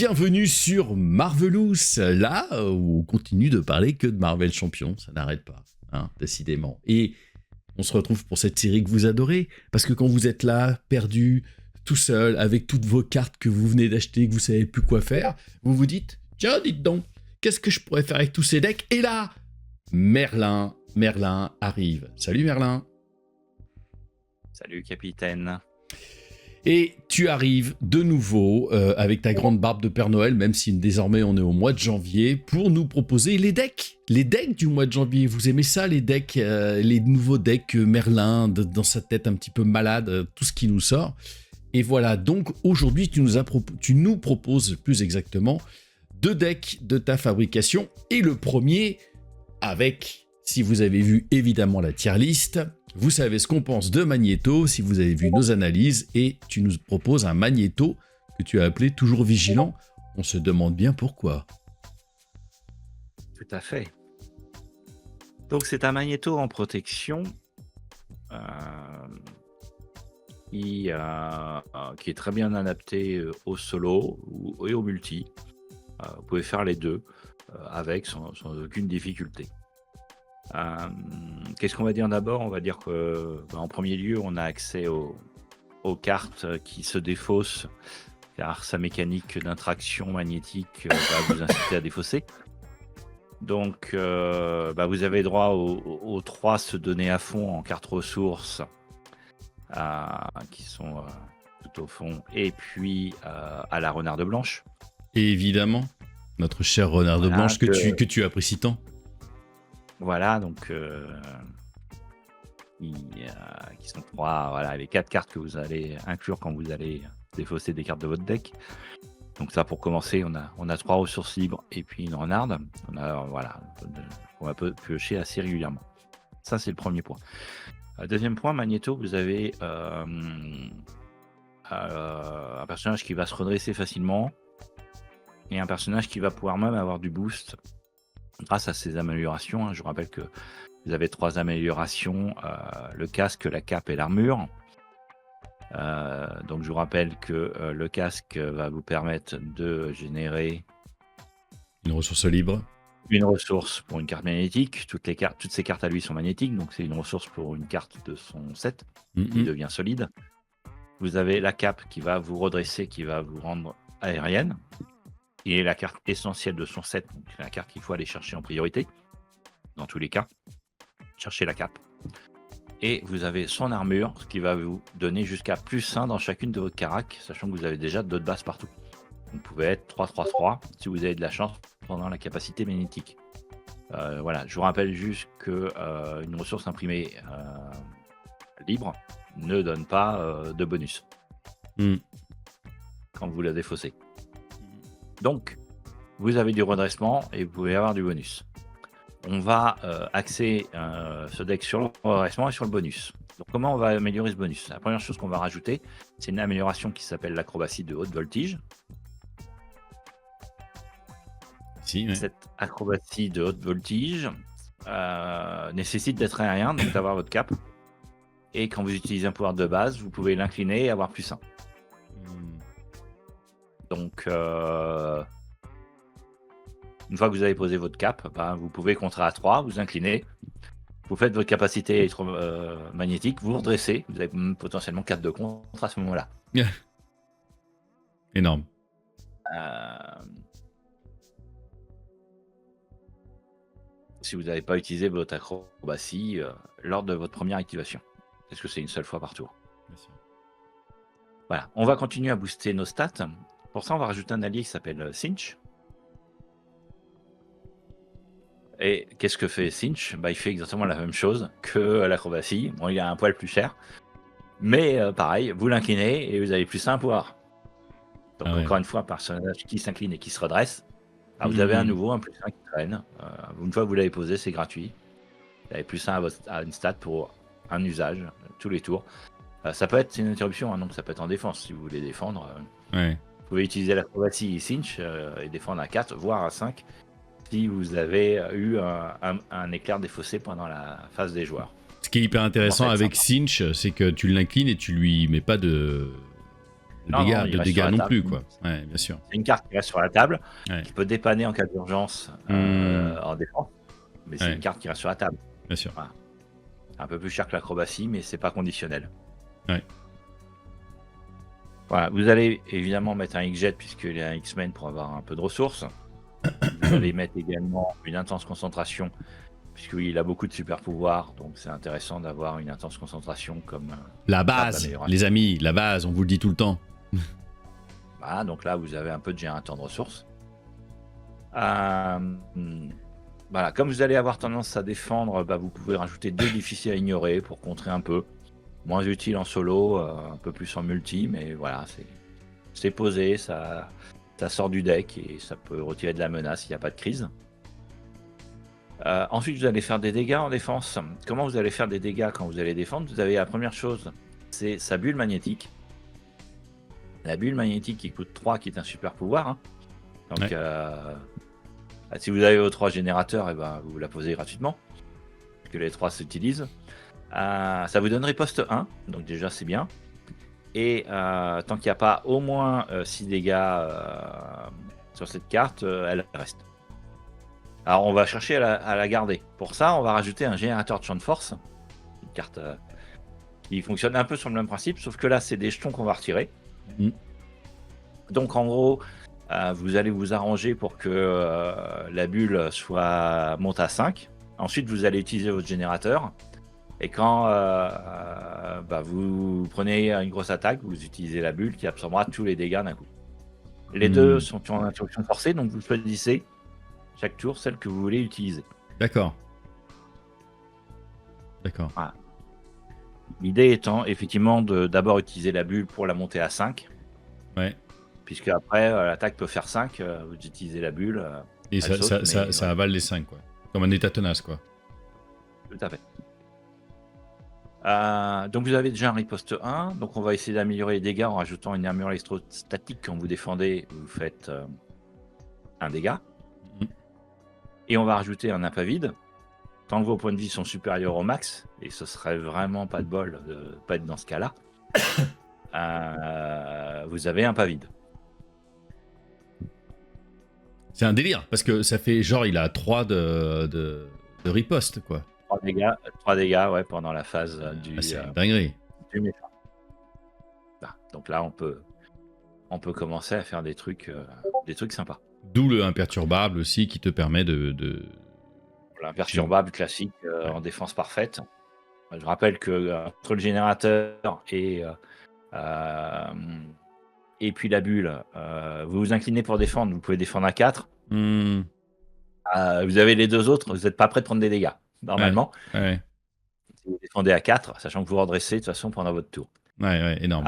bienvenue sur Marvelous, là où on continue de parler que de Marvel Champion, ça n'arrête pas, hein, décidément. Et on se retrouve pour cette série que vous adorez, parce que quand vous êtes là, perdu, tout seul, avec toutes vos cartes que vous venez d'acheter, que vous savez plus quoi faire, vous vous dites, tiens, dites donc, qu'est-ce que je pourrais faire avec tous ces decks? Et là, Merlin arrive. Salut Merlin. Salut capitaine. Et tu arrives de nouveau avec ta grande barbe de Père Noël, même si désormais on est au mois de janvier, pour nous proposer les decks du mois de janvier. Vous aimez ça, les decks, les nouveaux decks Merlin, dans sa tête un petit peu malade, tout ce qui nous sort. Et voilà, donc aujourd'hui tu nous proposes plus exactement 2 decks de ta fabrication. Et le premier avec, si vous avez vu évidemment la tier list, vous savez ce qu'on pense de Magneto, si vous avez vu nos analyses, et tu nous proposes un Magneto que tu as appelé toujours vigilant. On se demande bien pourquoi. Tout à fait. Donc c'est un Magneto en protection qui est très bien adapté au solo et au multi. Vous pouvez faire les deux avec sans aucune difficulté. Qu'est-ce qu'on va dire d'abord? On va dire que en premier lieu, on a accès aux cartes qui se défaussent, car sa mécanique d'interaction magnétique va vous inciter à défausser. Donc, vous avez droit aux 3 se donner à fond en cartes ressources, qui sont tout au fond, et puis à la renarde blanche. Et évidemment, notre chère renarde blanche que tu apprécies tant. Voilà, donc qui sont 3, voilà, les 4 cartes que vous allez inclure quand vous allez défausser des cartes de votre deck. Donc ça, pour commencer, on a 3 ressources libres et puis une renarde. On va piocher assez régulièrement. Ça, c'est le premier point. Deuxième point, Magneto, vous avez un personnage qui va se redresser facilement et un personnage qui va pouvoir même avoir du boost grâce à ses améliorations, hein. Je vous rappelle que vous avez 3 améliorations, le casque, la cape et l'armure. Donc je vous rappelle que le casque va vous permettre de générer une ressource libre. Une ressource pour une carte magnétique. Toutes ces cartes à lui sont magnétiques, donc c'est une ressource pour une carte de son set qui devient solide. Vous avez la cape qui va vous redresser, qui va vous rendre aérienne, qui est la carte essentielle de son set, donc c'est la carte qu'il faut aller chercher en priorité, dans tous les cas. Cherchez la cape. Et vous avez son armure, ce qui va vous donner jusqu'à +1 dans chacune de votre caracs, sachant que vous avez déjà d'autres bases partout. Vous pouvez être 3-3-3 si vous avez de la chance pendant la capacité magnétique. Voilà, je vous rappelle juste que une ressource imprimée libre ne donne pas de bonus quand vous la défaussez. Donc, vous avez du redressement et vous pouvez avoir du bonus. On va axer ce deck sur le redressement et sur le bonus. Donc, comment on va améliorer ce bonus? La première chose qu'on va rajouter, c'est une amélioration qui s'appelle l'acrobatie de haute voltige. Cette acrobatie de haute voltige nécessite d'être aérien, donc d'avoir votre cape. Et quand vous utilisez un pouvoir de base, vous pouvez l'incliner et avoir +1. Donc, une fois que vous avez posé votre cape, vous pouvez contrer à 3, vous inclinez, vous faites votre capacité électromagnétique, vous redressez, vous avez potentiellement 4 de contre à ce moment-là. Énorme. Si vous n'avez pas utilisé votre acrobatie lors de votre première activation, parce que c'est une seule fois par tour. Bien sûr. Voilà, on va continuer à booster nos stats. Pour ça, on va rajouter un allié qui s'appelle Cinch. Et qu'est-ce que fait Cinch? Il fait exactement la même chose que l'acrobatie. Bon, il a un poil plus cher. Mais pareil, vous l'inclinez et vous avez +1 pouvoir. Donc encore une fois, un personnage qui s'incline et qui se redresse. Vous avez à nouveau un +1 qui traîne. Une fois que vous l'avez posé, c'est gratuit. Vous avez +1 à une stat pour un usage, tous les tours. Ça peut être une interruption, hein, donc ça peut être en défense si vous voulez défendre. Vous pouvez utiliser l'acrobatie et Cinch et défendre à 4, voire à 5, si vous avez eu un éclair défaussé pendant la phase des joueurs. Ce qui est hyper intéressant avec Cinch, c'est que tu l'inclines et tu lui mets pas de de dégâts non plus, quoi. Ouais, bien sûr. C'est une carte qui reste sur la table, Ouais. qui peut dépanner en cas d'urgence en défense, mais c'est une carte qui reste sur la table. Bien sûr. Voilà. C'est un peu plus cher que l'acrobatie, mais c'est pas conditionnel. Ouais. Voilà, vous allez évidemment mettre un X-Jet puisqu'il y a un X-Men pour avoir un peu de ressources. Vous allez mettre également une intense concentration puisqu'il a beaucoup de super pouvoirs, donc c'est intéressant d'avoir une intense concentration comme la base, les amis, la base, on vous le dit tout le temps. Voilà, donc là vous avez un peu de générateur de ressources. Voilà, comme vous allez avoir tendance à défendre, vous pouvez rajouter 2 difficiles à ignorer pour contrer un peu. Moins utile en solo, un peu plus en multi, mais voilà, c'est posé, ça sort du deck et ça peut retirer de la menace s'il n'y a pas de crise. Ensuite, vous allez faire des dégâts en défense. Comment vous allez faire des dégâts quand vous allez défendre? Vous avez la première chose, c'est sa bulle magnétique. La bulle magnétique qui coûte 3, qui est un super pouvoir. Hein. Donc, si vous avez vos 3 générateurs, vous la posez gratuitement, parce que les 3 s'utilisent. Ça vous donne riposte 1, donc déjà c'est bien. Et tant qu'il n'y a pas au moins 6 dégâts sur cette carte, elle reste. Alors on va chercher à la garder. Pour ça, on va rajouter un générateur de champ de force. Une carte qui fonctionne un peu sur le même principe, sauf que là c'est des jetons qu'on va retirer. Donc en gros, vous allez vous arranger pour que la bulle monte à 5. Ensuite, vous allez utiliser votre générateur. Et quand vous prenez une grosse attaque, vous utilisez la bulle qui absorbera tous les dégâts d'un coup. Les deux sont en interruption forcée, donc vous choisissez chaque tour celle que vous voulez utiliser. D'accord. Voilà. L'idée étant effectivement d'abord utiliser la bulle pour la monter à 5. Ouais. Puisque après, l'attaque peut faire 5, vous utilisez la bulle. Et ça avale les 5, quoi. Comme un état tenace, quoi. Tout à fait. Donc vous avez déjà un riposte 1, donc on va essayer d'améliorer les dégâts en rajoutant une armure électrostatique. Quand vous défendez, vous faites un dégât. Et on va rajouter un impavide. Tant que vos points de vie sont supérieurs au max, et ce serait vraiment pas de bol de pas être dans ce cas-là, vous avez un impavide. C'est un délire, parce que ça fait genre il a 3 de riposte, quoi. 3 dégâts ouais, pendant la phase c'est une dinguerie. Du méchant. Donc là, on peut commencer à faire des trucs sympas. D'où le imperturbable aussi qui te permet de... L'imperturbable classique en défense parfaite. Je rappelle que entre le générateur et puis la bulle, vous vous inclinez pour défendre, vous pouvez défendre à 4. Vous avez les 2 autres, vous n'êtes pas prêt de prendre des dégâts, normalement. Ouais. Si vous défendez à 4, sachant que vous redressez de toute façon pendant votre tour. Ouais, énorme.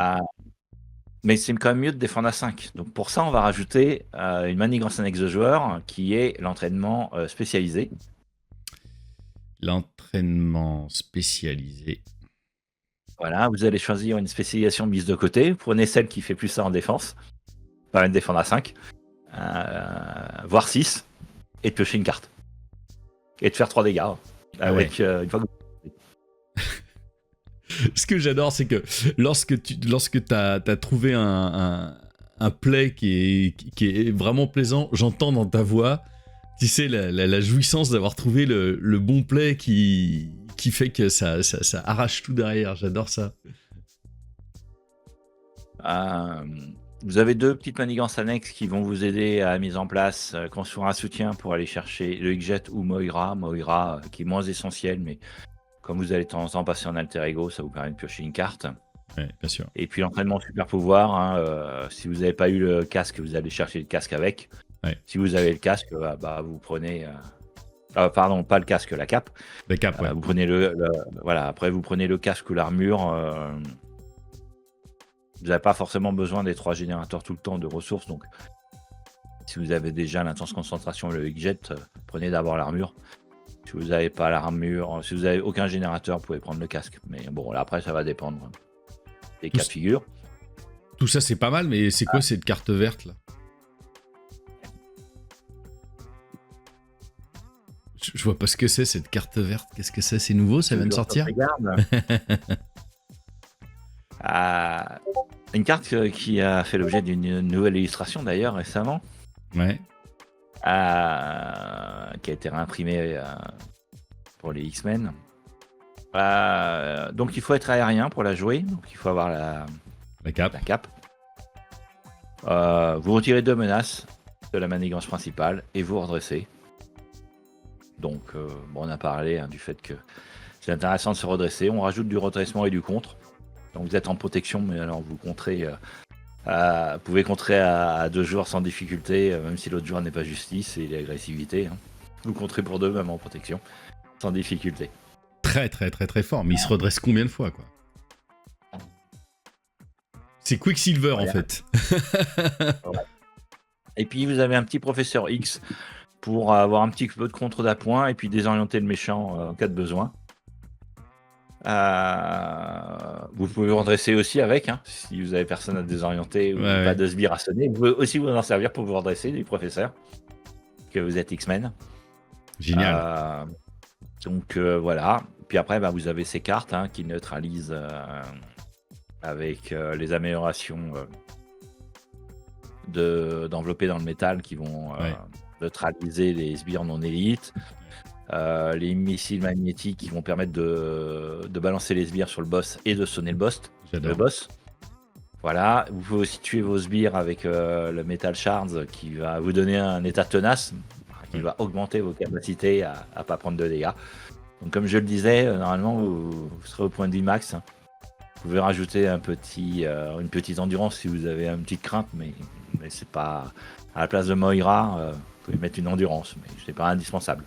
Mais c'est quand même mieux de défendre à 5. Donc pour ça, on va rajouter une manigance annexe de joueur qui est l'entraînement spécialisé. L'entraînement spécialisé. Voilà, vous allez choisir une spécialisation mise de côté. Prenez celle qui fait plus ça en défense. Pas de défendre à 5. Voire 6. Et de piocher une carte. Et de faire 3 dégâts. Avec une fois que... Ce que j'adore, c'est que lorsque tu as trouvé un play qui est vraiment plaisant, j'entends dans ta voix, tu sais, la jouissance d'avoir trouvé le bon play qui fait que ça arrache tout derrière. J'adore ça. Vous avez 2 petites manigances annexes qui vont vous aider à la mise en place, construire un soutien pour aller chercher le X-Jet ou Moira. Moira qui est moins essentiel, mais comme vous allez de temps en temps passer en alter ego, ça vous permet de piocher une carte. Oui, bien sûr. Et puis l'entraînement super pouvoir, si vous n'avez pas eu le casque, vous allez chercher le casque avec. Ouais. Si vous avez le casque, vous prenez... pardon, pas le casque, la cape. La cape, ouais. Vous prenez voilà, après vous prenez le casque ou l'armure. Vous n'avez pas forcément besoin des 3 générateurs tout le temps de ressources, donc si vous avez déjà l'intense concentration et le X-Jet, prenez d'abord l'armure. Si vous n'avez pas l'armure, si vous n'avez aucun générateur, vous pouvez prendre le casque. Mais bon, là, après, ça va dépendre des cas de figure. Tout ça, c'est pas mal, mais c'est quoi cette carte verte, là? Je vois pas ce que c'est, cette carte verte. Qu'est-ce que c'est? C'est nouveau? Ça vient de sortir? Une carte qui a fait l'objet d'une nouvelle illustration d'ailleurs récemment, Ouais. qui a été réimprimée pour les X-Men. Donc il faut être aérien pour la jouer, donc il faut avoir la cape. cape. Vous retirez 2 menaces de la manigance principale et vous redressez. Donc on a parlé du fait que c'est intéressant de se redresser. On rajoute du redressement et du contre. Donc vous êtes en protection, mais alors vous contrez. Vous pouvez contrer à 2 joueurs sans difficulté, même si l'autre joueur n'est pas justice et il est agressivité. Vous contrez pour 2 même en protection, sans difficulté. Très très très très fort, mais il se redresse combien de fois quoi? C'est Quicksilver en fait. Et puis vous avez un petit professeur X pour avoir un petit peu de contre d'appoint et puis désorienter le méchant en cas de besoin. Vous pouvez vous redresser aussi avec, si vous avez personne à désorienter ou pas de sbire à sonner. Vous pouvez aussi vous en servir pour vous redresser du professeur, que vous êtes X-Men. Génial. Donc voilà. Puis après, vous avez ces cartes qui neutralisent avec les améliorations d'envelopper dans le métal qui vont neutraliser les sbires non élites. Les missiles magnétiques qui vont permettre de balancer les sbires sur le boss et de sonner le boss. Voilà, vous pouvez aussi tuer vos sbires avec le Metal Shards qui va vous donner un état tenace, qui va augmenter vos capacités à pas prendre de dégâts. Donc comme je le disais, normalement vous serez au point de vie max. Vous pouvez rajouter une petite endurance si vous avez une petite crainte, mais c'est pas... À la place de Moira, vous pouvez mettre une endurance, mais c'est pas indispensable.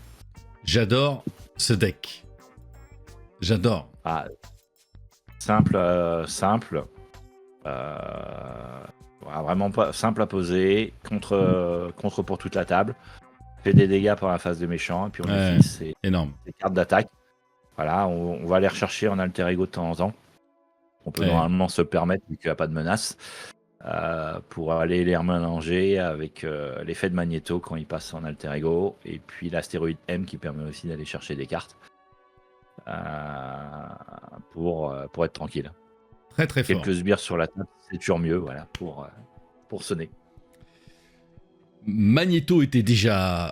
J'adore ce deck. J'adore. Simple. Vraiment pas simple à poser. Contre pour toute la table. Fait des dégâts pour la phase de méchant. Et puis on utilise ces cartes d'attaque. Voilà, on va aller rechercher en alter ego de temps en temps. On peut normalement se permettre, vu qu'il n'y a pas de menace, pour aller les remélanger avec l'effet de Magneto quand il passe en alter ego, et puis l'astéroïde M qui permet aussi d'aller chercher des cartes pour être tranquille. Très très fort. Quelques sbires sur la table, c'est toujours mieux, voilà, pour sonner. Magneto était déjà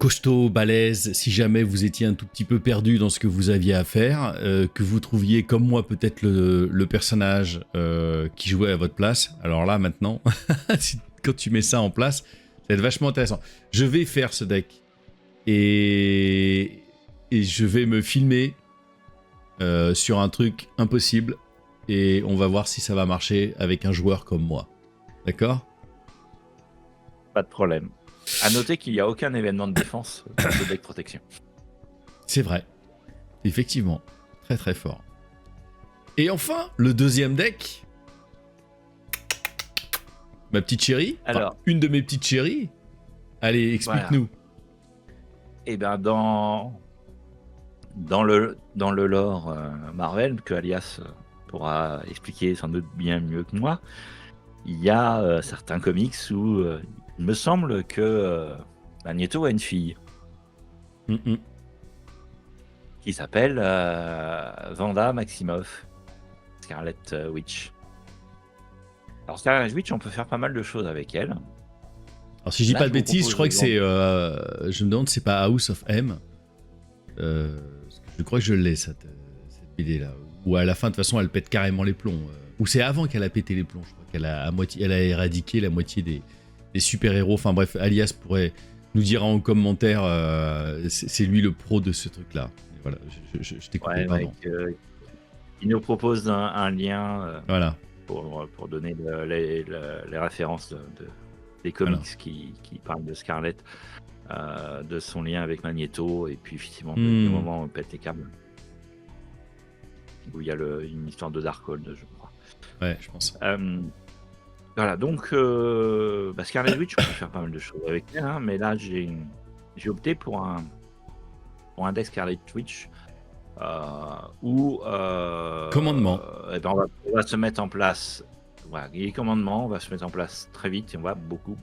costaud, balèze. Si jamais vous étiez un tout petit peu perdu dans ce que vous aviez à faire, que vous trouviez comme moi peut-être le personnage qui jouait à votre place, alors là maintenant, quand tu mets ça en place, ça va être vachement intéressant. Je vais faire ce deck et je vais me filmer sur un truc impossible et on va voir si ça va marcher avec un joueur comme moi. D'accord ? Pas de problème. À noter qu'il n'y a aucun événement de défense dans ce deck protection. C'est vrai. Effectivement. Très très fort. Et enfin, le deuxième deck. Ma petite chérie. Alors, une de mes petites chéries. Allez, explique-nous. Eh bien, dans le lore Marvel, que Alias pourra expliquer sans doute bien mieux que moi, il y a certains comics où il me semble que Magneto a une fille qui s'appelle Wanda Maximoff, Scarlet Witch. Alors Scarlet Witch, on peut faire pas mal de choses avec elle. Alors si je dis pas de bêtises, je crois que c'est... je me demande si c'est pas House of M. Je crois que je l'ai, cette BD là. Où à la fin, de toute façon, elle pète carrément les plombs. Ou c'est avant qu'elle a pété les plombs, je crois qu'elle a elle a éradiqué la moitié des super-héros. Enfin bref, Alias pourrait nous dire en commentaire, c'est lui le pro de ce truc-là. Voilà, je t'ai coupé, pardon. Il nous propose un lien voilà. pour donner les références des comics qui parlent de Scarlet, de son lien avec Magneto, et puis effectivement, du moment où on pète les câbles. Où il y a une histoire de Darkhold, je crois. Ouais, je pense. Voilà, donc Scarlet Witch, on peut faire pas mal de choses avec elle, mais là j'ai opté pour un deck Scarlet Witch où commandement. On va se mettre en place. Voilà, les commandements, on va se mettre en place très vite et on va beaucoup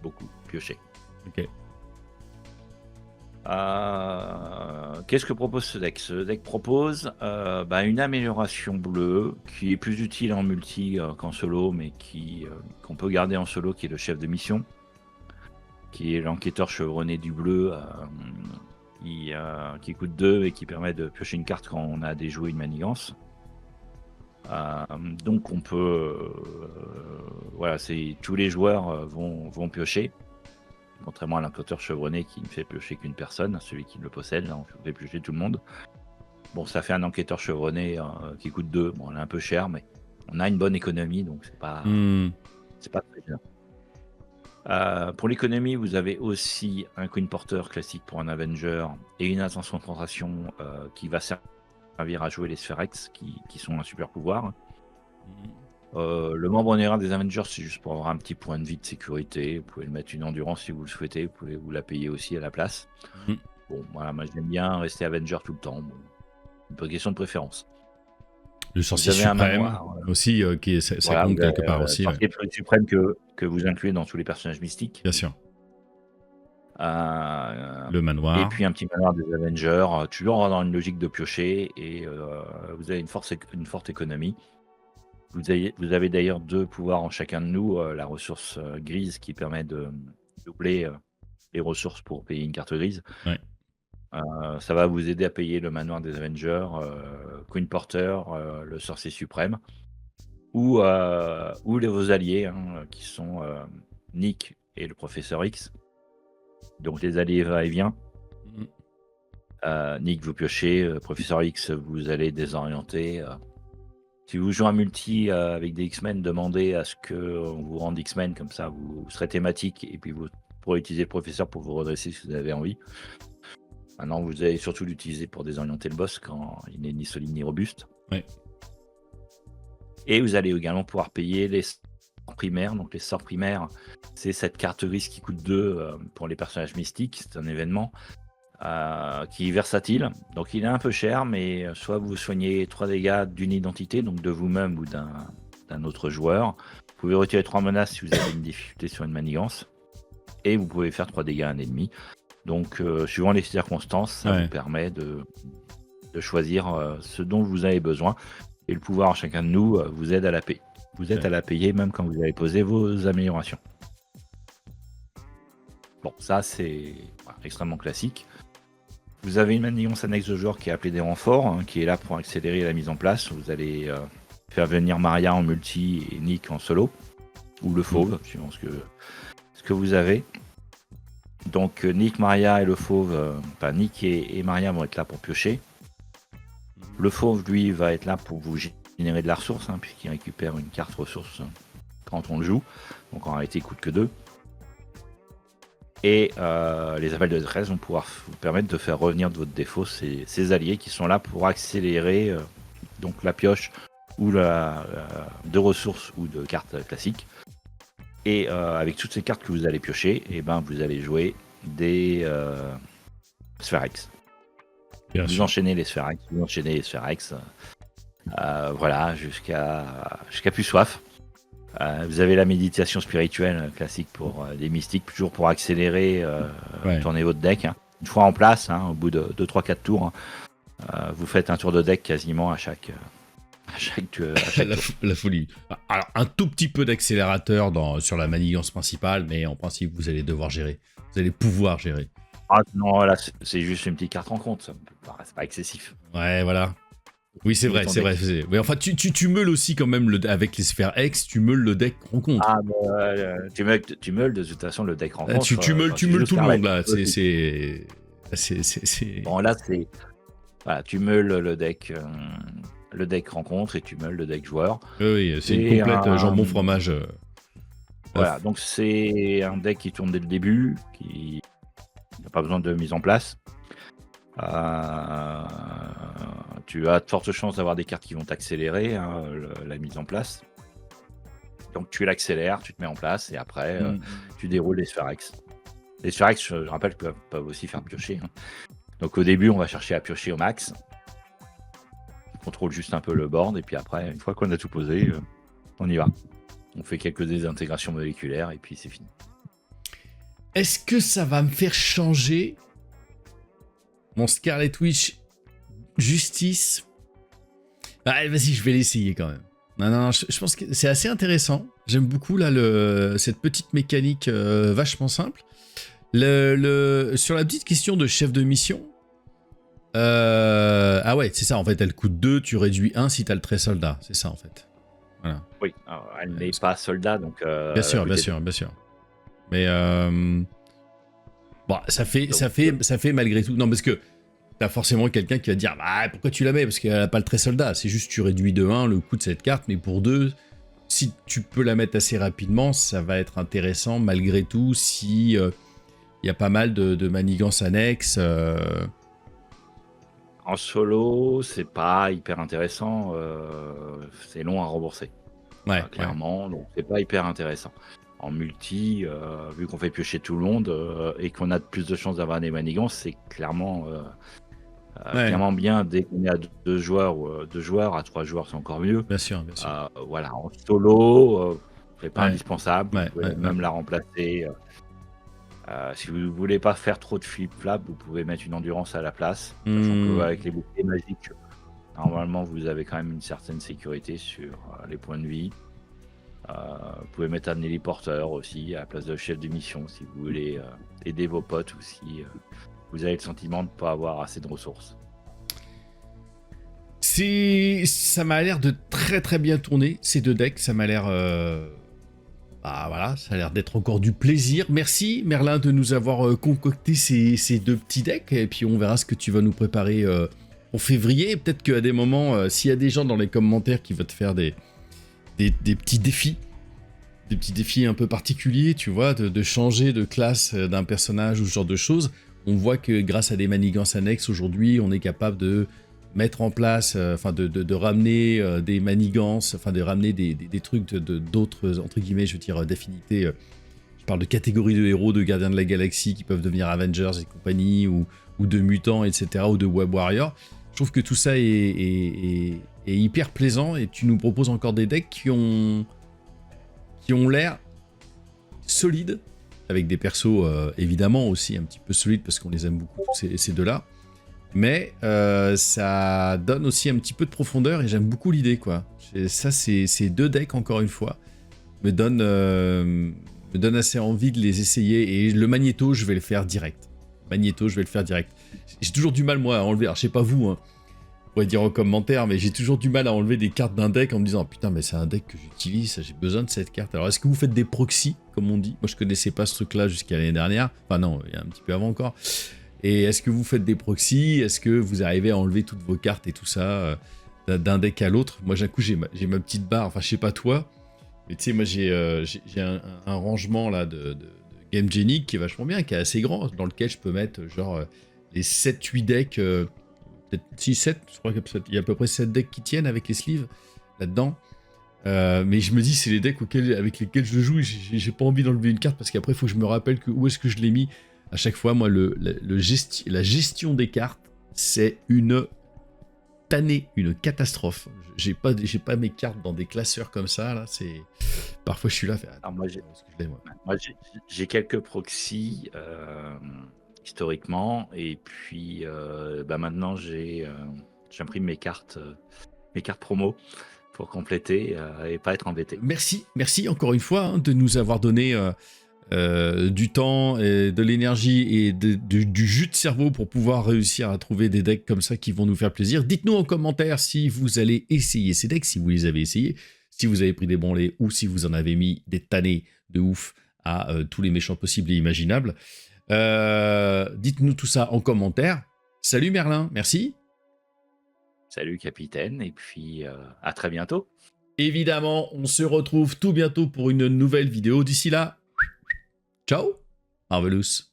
qu'est-ce que propose ce deck? Ce deck propose une amélioration bleue qui est plus utile en multi qu'en solo, mais qu'on peut garder en solo, qui est le chef de mission, qui est l'enquêteur chevronné du bleu, qui coûte 2 et qui permet de piocher une carte quand on a déjoué une manigance. Donc on peut... tous les joueurs vont piocher. Contrairement à l'enquêteur chevronné qui ne fait piocher qu'une personne, celui qui le possède, là, on fait piocher tout le monde. Bon, ça fait un enquêteur chevronné qui coûte 2. Bon, on est un peu cher, mais on a une bonne économie, donc c'est pas très bien. Pour l'économie, vous avez aussi un Queen Porter classique pour un Avenger et une Attention Concentration qui va servir à jouer les Spheres X qui sont un super pouvoir. Le membre honoraire des Avengers, c'est juste pour avoir un petit point de vie de sécurité. Vous pouvez le mettre une endurance si vous le souhaitez. Vous pouvez vous la payer aussi à la place. Bon, voilà, moi j'aime bien rester Avenger tout le temps. Bon, une bonne question de préférence. Le sorcier suprême aussi, ça compte quelque part aussi. Le sorcier suprême que vous incluez dans tous les personnages mystiques. Bien sûr. Le manoir. Et puis un petit manoir des Avengers. Toujours dans une logique de piocher. Et vous avez une forte économie. Vous avez d'ailleurs 2 pouvoirs en chacun de nous. La ressource grise qui permet de doubler les ressources pour payer une carte grise. Ouais. Ça va vous aider à payer le manoir des Avengers, Queen Porter, le sorcier suprême, ou vos alliés, qui sont Nick et le professeur X. Donc les alliés va-et-vient. Nick, vous piochez, professeur X, vous allez désorienter. Si vous jouez un multi avec des X-Men, demandez à ce qu'on vous rende X-Men, comme ça vous serez thématique, et puis vous pourrez utiliser le professeur pour vous redresser si vous avez envie. Maintenant, vous allez surtout l'utiliser pour désorienter le boss quand il n'est ni solide ni robuste. Ouais. Et vous allez également pouvoir payer les sorts primaires. Donc les sorts primaires, c'est cette carte grise qui coûte 2 pour les personnages mystiques. C'est un événement qui est versatile. Donc il est un peu cher, mais soit vous soignez 3 dégâts d'une identité, donc de vous-même ou d'un autre joueur. Vous pouvez retirer 3 menaces si vous avez une difficulté sur une manigance. Et vous pouvez faire 3 dégâts à un ennemi. Donc suivant les circonstances, ça vous permet de choisir ce dont vous avez besoin. Et le pouvoir, chacun de nous, vous aide à la payer. Vous êtes à la payer même quand vous avez posé vos améliorations. Bon, ça c'est extrêmement classique. Vous avez une manigance annexe de joueur qui est appelée des renforts, qui est là pour accélérer la mise en place. Vous allez faire venir Maria en multi et Nick en solo, ou le fauve, suivant ce que vous avez. Donc Nick, Maria et le fauve, Nick et Maria vont être là pour piocher. Le fauve, lui, va être là pour vous générer de la ressource, puisqu'il récupère une carte ressource quand on le joue. Donc en réalité, il coûte que 2. Et les appels de détresse vont pouvoir vous permettre de faire revenir de votre défaut ces alliés qui sont là pour accélérer donc la pioche ou de ressources ou de cartes classiques. Et avec toutes ces cartes que vous allez piocher, vous allez jouer des Spheres X. Vous enchaînez les Spheres X, voilà, jusqu'à plus soif. Vous avez la méditation spirituelle classique pour les mystiques, toujours pour accélérer, tourner votre deck. Une fois en place, au bout de 2-3-4 tours, vous faites un tour de deck quasiment à chaque la folie. Alors, un tout petit peu d'accélérateur sur la manigance principale, mais en principe, vous allez devoir gérer. Vous allez pouvoir gérer. Ah non, là, c'est juste une petite carte rencontre, ça c'est pas excessif. Ouais, voilà. Oui, c'est vrai. Mais enfin, tu meules aussi quand même avec les Spheres X, tu meules le deck rencontre. Ah, tu meules de toute façon le deck rencontre. Tu meules tout le monde, là. Bon, là, c'est... Voilà, tu meules le deck rencontre et tu meules le deck joueur. Oui, c'est une complète jambon fromage. Voilà, donc c'est un deck qui tourne dès le début, qui n'a pas besoin de mise en place. Tu as de fortes chances d'avoir des cartes qui vont t'accélérer la mise en place. Donc tu l'accélères, tu te mets en place et après tu déroules les Spheres X. Les Spheres X, je rappelle, peuvent aussi faire piocher. Donc au début, on va chercher à piocher au max. On contrôle juste un peu le board et puis après, une fois qu'on a tout posé, on y va. On fait quelques désintégrations moléculaires et puis c'est fini. Est-ce que ça va me faire changer Mon Scarlet Witch Justice. Ah, vas-y, je vais l'essayer quand même. Non, je pense que c'est assez intéressant. J'aime beaucoup là cette petite mécanique vachement simple. Sur la petite question de chef de mission. Ah ouais, c'est ça en fait. Elle coûte 2, tu réduis 1 si t'as le trait soldat. C'est ça en fait. Voilà. Oui, alors, elle n'est pas soldat, donc... bien sûr. Mais bon, ça fait malgré tout. Non, parce que t'as forcément quelqu'un qui va te dire bah, pourquoi tu la mets? Parce qu'elle a pas le trait soldat. C'est juste tu réduis de 1 le coût de cette carte, mais pour 2, si tu peux la mettre assez rapidement, ça va être intéressant malgré tout si il y a pas mal de manigances annexes. En solo, c'est pas hyper intéressant. C'est long à rembourser. Ouais, clairement, donc c'est pas hyper intéressant. En multi, vu qu'on fait piocher tout le monde et qu'on a plus de chances d'avoir des manigances, c'est clairement bien dès qu'on est à 2 joueurs ou 2 joueurs, à 3 joueurs c'est encore mieux. Bien sûr. Voilà, en solo, c'est pas indispensable, vous pouvez même la remplacer. Si vous voulez pas faire trop de flip-flap, vous pouvez mettre une endurance à la place. Sachant que avec les boucliers magiques, normalement vous avez quand même une certaine sécurité sur les points de vie. Vous pouvez mettre un héliporteur aussi à la place de chef de mission si vous voulez aider vos potes ou si vous avez le sentiment de ne pas avoir assez de ressources. Ça m'a l'air de très très bien tourner ces 2 decks. Ça m'a l'air ça a l'air d'être encore du plaisir. Merci Merlin de nous avoir concocté ces 2 petits decks et puis on verra ce que tu vas nous préparer en février. Peut-être qu'à des moments, s'il y a des gens dans les commentaires qui veulent te faire des petits défis, un peu particuliers, tu vois, de changer de classe d'un personnage ou ce genre de choses. On voit que grâce à des manigances annexes aujourd'hui, on est capable de mettre en place, de ramener des manigances, de ramener des trucs d'autres, entre guillemets, je veux dire, d'affinités. Je parle de catégories de héros, de gardiens de la galaxie qui peuvent devenir Avengers et compagnie, ou de mutants, etc., ou de Web Warriors. Je trouve que tout ça est hyper plaisant et tu nous proposes encore des decks qui ont l'air solides, avec des persos évidemment aussi un petit peu solides parce qu'on les aime beaucoup, ces 2-là. Mais ça donne aussi un petit peu de profondeur et j'aime beaucoup l'idée, quoi. Ça, ces 2 decks, encore une fois, me donnent assez envie de les essayer. Et le Magnéto, je vais le faire direct. J'ai toujours du mal, moi, à enlever. Alors, je sais pas vous, hein, vous pourrez dire en commentaire, mais j'ai toujours du mal à enlever des cartes d'un deck en me disant putain, mais c'est un deck que j'utilise, j'ai besoin de cette carte. Alors, est-ce que vous faites des proxys, comme on dit? Moi, je connaissais pas ce truc-là jusqu'à l'année dernière. Enfin, non, il y a un petit peu avant encore. Et est-ce que vous faites des proxys? Est-ce que vous arrivez à enlever toutes vos cartes et tout ça d'un deck à l'autre? Moi, d'un coup, j'ai ma petite barre. Enfin, je sais pas toi, mais tu sais, moi, j'ai un rangement là de Game Genie qui est vachement bien, qui est assez grand, dans lequel je peux mettre genre les 7-8 decks, peut-être 6-7, je crois qu'il y a à peu près 7 decks qui tiennent avec les sleeves là-dedans. Mais je me dis, c'est les decks avec lesquels je joue, j'ai pas envie d'enlever une carte parce qu'après, il faut que je me rappelle où est-ce que je l'ai mis. À chaque fois, moi, la gestion des cartes, c'est une tannée, une catastrophe. J'ai pas mes cartes dans des classeurs comme ça, là. Parfois, je suis là. Alors moi, j'ai quelques proxys historiquement, et puis maintenant, j'imprime mes cartes promo pour compléter et pas être embêté. Merci encore une fois hein, de nous avoir donné du temps, et de l'énergie et du jus de cerveau pour pouvoir réussir à trouver des decks comme ça qui vont nous faire plaisir. Dites-nous en commentaire si vous allez essayer ces decks, si vous les avez essayés, si vous avez pris des branlés ou si vous en avez mis des tannés de ouf à tous les méchants possibles et imaginables. Dites-nous tout ça en commentaire. Salut Merlin, merci. Salut capitaine, et puis à très bientôt. Évidemment, on se retrouve tout bientôt pour une nouvelle vidéo. D'ici là, ciao, Marvelous.